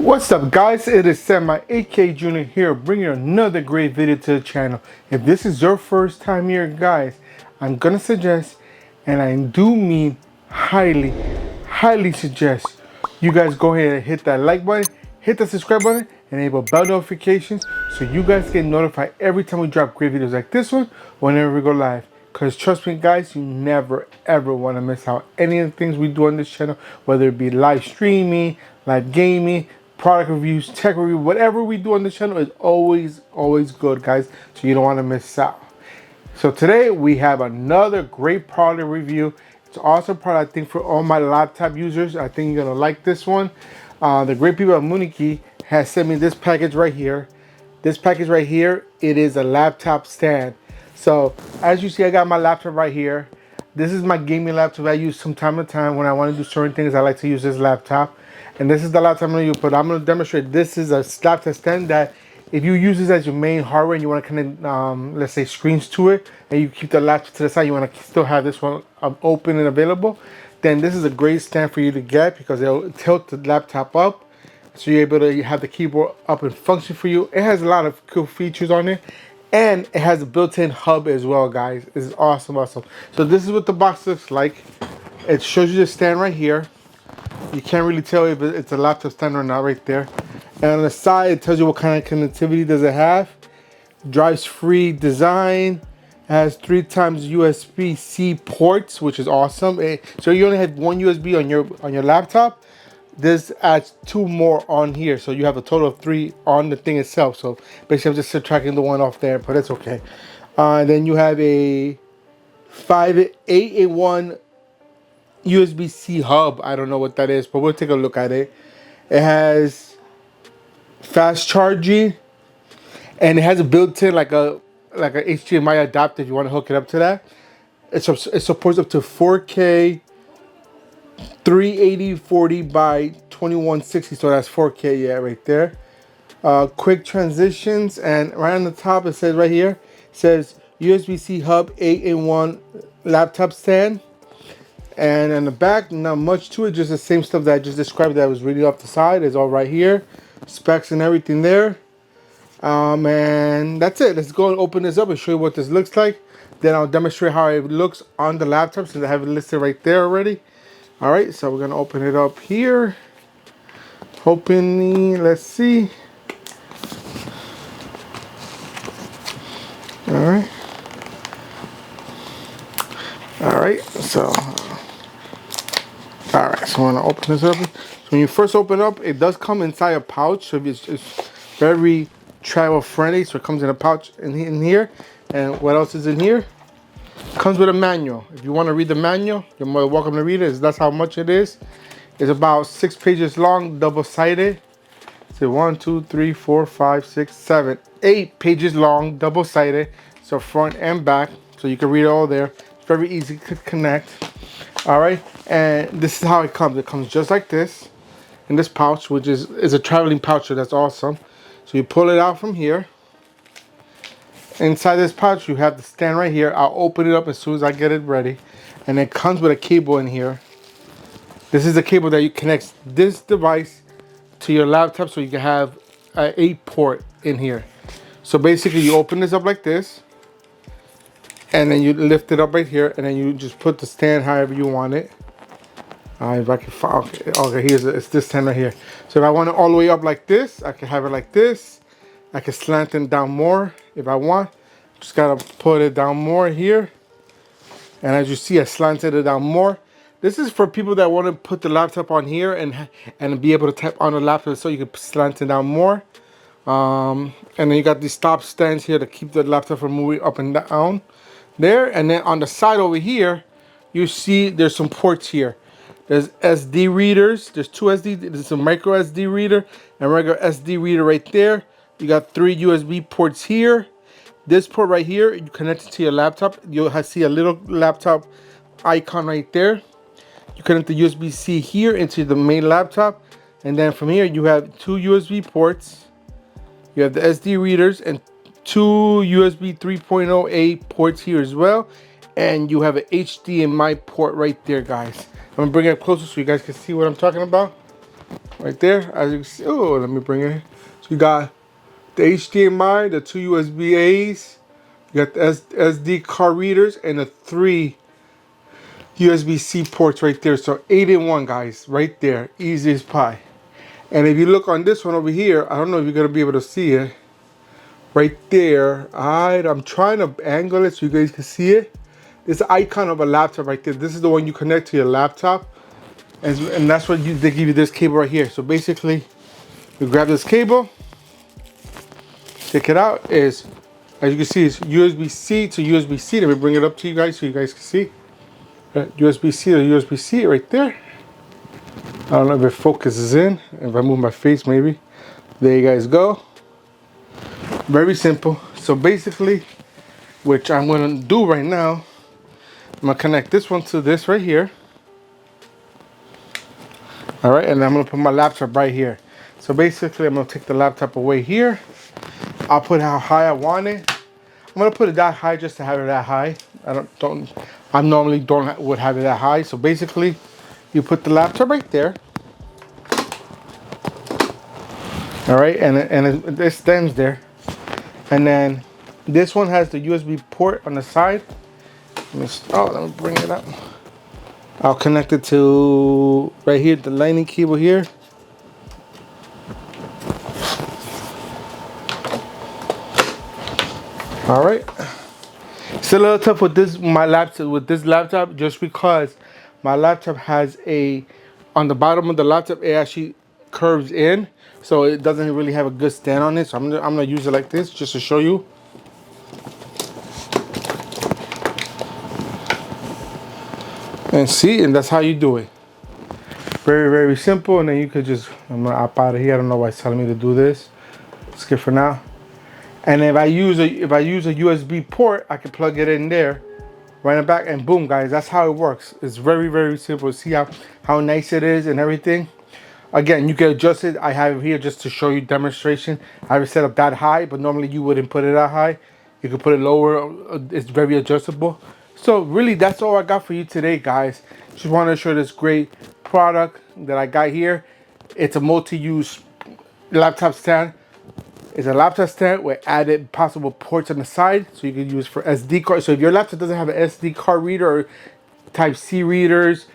What's up guys, it is Sam, my AK Junior here, bringing another great video to the channel. If this is your first time here guys, I'm gonna suggest, and I do mean highly suggest, you guys go ahead and hit that like button, hit the subscribe button, and enable bell notifications so you guys get notified every time we drop great videos like this one, whenever we go live. Because trust me guys, you never ever want to miss out any of the things we do on this channel, whether it be live streaming, live gaming, product reviews, tech review, whatever we do on this channel is always good guys, so you don't want to miss out. So today we have another great product review. It's also a product I think for all my laptop users. I think you're gonna like this one. The great people at Mukiya has sent me this package right here. This package right here, it is a laptop stand. So as you see, I got my laptop right here. This is my gaming laptop I use from time to time when I want to do certain things. I like to use this laptop. And this is the laptop I'm going to use, but I'm going to demonstrate this is a laptop stand that if you use this as your main hardware and you want to connect, let's say, screens to it, and you keep the laptop to the side, you want to still have this one open and available, then this is a great stand for you to get because it'll tilt the laptop up. So you're able to have the keyboard up and function for you. It has a lot of cool features on it. And it has a built-in hub as well, guys. It's awesome. So this is what the box looks like. It shows you the stand right here. You can't really tell if it's a laptop stand or not right there. And on the side, it tells you what kind of connectivity does it have. Drives free design. It has 3 times USB-C ports, which is awesome. So you only have one USB on your laptop. This adds 2 more on here, so you have a total of 3 on the thing itself. So basically I'm just subtracting the one off there, but it's okay. Then you have a 8-in-1 USB-C hub. I don't know what that is, but we'll take a look at it. It has fast charging, and it has a built-in like a HDMI adapter if you want to hook it up to that. It supports up to 4K 380/40 by 2160, so that's 4K, yeah, right there. Quick transitions, and right on the top it says right here, it says USB-C hub 8-in-1 laptop stand. And in the back, not much to it, just the same stuff that I just described that was really off the side is all right here. Specs and everything there. And that's it. Let's go and open this up and show you what this looks like. Then I'll demonstrate how it looks on the laptop since I have it listed right there already. All right, so we're gonna open it up here. Opening, let's see. All right, so I'm gonna open this up. So when you first open up, it does come inside a pouch, so it's very travel friendly. So it comes in a pouch in here. And what else is in here? Comes with a manual. If you want to read the manual, you're more than welcome to read it. That's how much it is. It's about 6 pages long, double-sided. So 1, 2, 3, 4, 5, 6, 7, 8 pages long, double-sided. So front and back, so you can read it all there. It's very easy to connect. All right, and this is how it comes. It comes just like this in this pouch, which is a traveling pouch. So that's awesome. So you pull it out from here. Inside this pouch, you have the stand right here. I'll open it up as soon as I get it ready. And it comes with a cable in here. This is the cable that you connect this device to your laptop so you can have an 8-port in here. So basically, you open this up like this. And then you lift it up right here. And then you just put the stand however you want it. If I can find, okay, it's this stand right here. So if I want it all the way up like this, I can have it like this. I can slant it down more if I want. Just gotta put it down more here. And as you see, I slanted it down more. This is for people that want to put the laptop on here and be able to type on the laptop so you can slant it down more. And then you got these stop stands here to keep the laptop from moving up and down there. And then on the side over here, you see there's some ports here. There's SD readers. There's 2 SD. There's a micro SD reader and regular SD reader right there. You got 3 USB ports here. This port right here, you connect it to your laptop. You'll see a little laptop icon right there. You connect the USB-C here into the main laptop. And then from here, you have 2 USB ports. You have the SD readers and 2 USB 3.0A ports here as well. And you have an HDMI port right there, guys. I'm gonna bring it up closer so you guys can see what I'm talking about. right there. As you can see, oh, let me bring it in. So you got the HDMI, the 2 USB A's, you got the SD card readers, and the 3 USB-C ports right there. So 8 in 1, guys, right there, easy as pie. And if you look on this one over here, I don't know if you're gonna be able to see it. Right there, I'm trying to angle it so you guys can see it. It's an icon of a laptop right there. This is the one you connect to your laptop, and that's what they give you this cable right here. So basically, you grab this cable, check it out. Is as you can see, it's USB-C to USB-C. Let me bring it up to you guys so you guys can see. USB-C to USB-C right there. I don't know if it focuses in. If I move my face, maybe. There you guys go. Very simple. So basically, which I'm gonna do right now, I'm gonna connect this one to this right here. All right, and I'm gonna put my laptop right here. So basically, I'm gonna take the laptop away here. I'll put how high I want it. I'm gonna put it that high just to have it that high. I normally would have it that high. So basically, you put the laptop right there. All right, and it stands there. And then this one has the USB port on the side. Let me bring it up. I'll connect it to right here, the lightning cable here. All right. It's a little tough with this laptop just because my laptop has on the bottom of the laptop it actually curves in, so it doesn't really have a good stand on it. So I'm gonna use it like this just to show you. And see, and that's how you do it. Very, very simple. And then you could just, I'm gonna opt out of here. I don't know why it's telling me to do this. Skip for now. And if I use a USB port, I can plug it in there, right in the back, and boom, guys, that's how it works. It's very, very simple. See how nice it is and everything. Again, you can adjust it. I have it here just to show you demonstration. I have it set up that high, but normally you wouldn't put it that high. You can put it lower. It's very adjustable. So really, that's all I got for you today, guys. Just wanted to show this great product that I got here. It's a multi-use laptop stand. It's a laptop stand with added possible ports on the side, so you can use for SD card. So if your laptop doesn't have an SD card reader or Type-C readers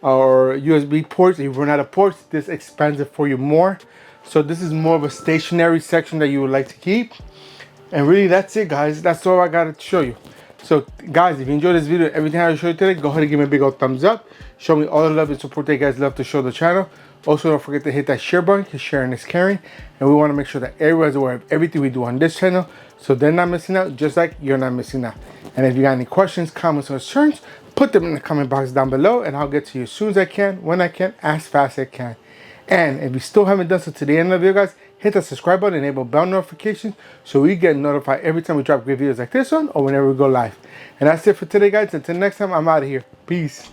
or USB ports, if you run out of ports, this expands it for you more. So this is more of a stationary section that you would like to keep. And really, that's it, guys. That's all I got to show you. So guys, if you enjoyed this video, everything I showed you today, go ahead and give me a big old thumbs up. Show me all the love and support that you guys love to show the channel. Also, don't forget to hit that share button, because sharing is caring. And we want to make sure that everyone's aware of everything we do on this channel, so they're not missing out, just like you're not missing out. And if you got any questions, comments, or concerns, put them in the comment box down below, and I'll get to you as soon as I can, when I can, as fast as I can. And if you still haven't done so to the end of the video, guys, hit the subscribe button, enable bell notifications, so we get notified every time we drop great videos like this one, or whenever we go live. And that's it for today, guys. Until next time, I'm out of here. Peace.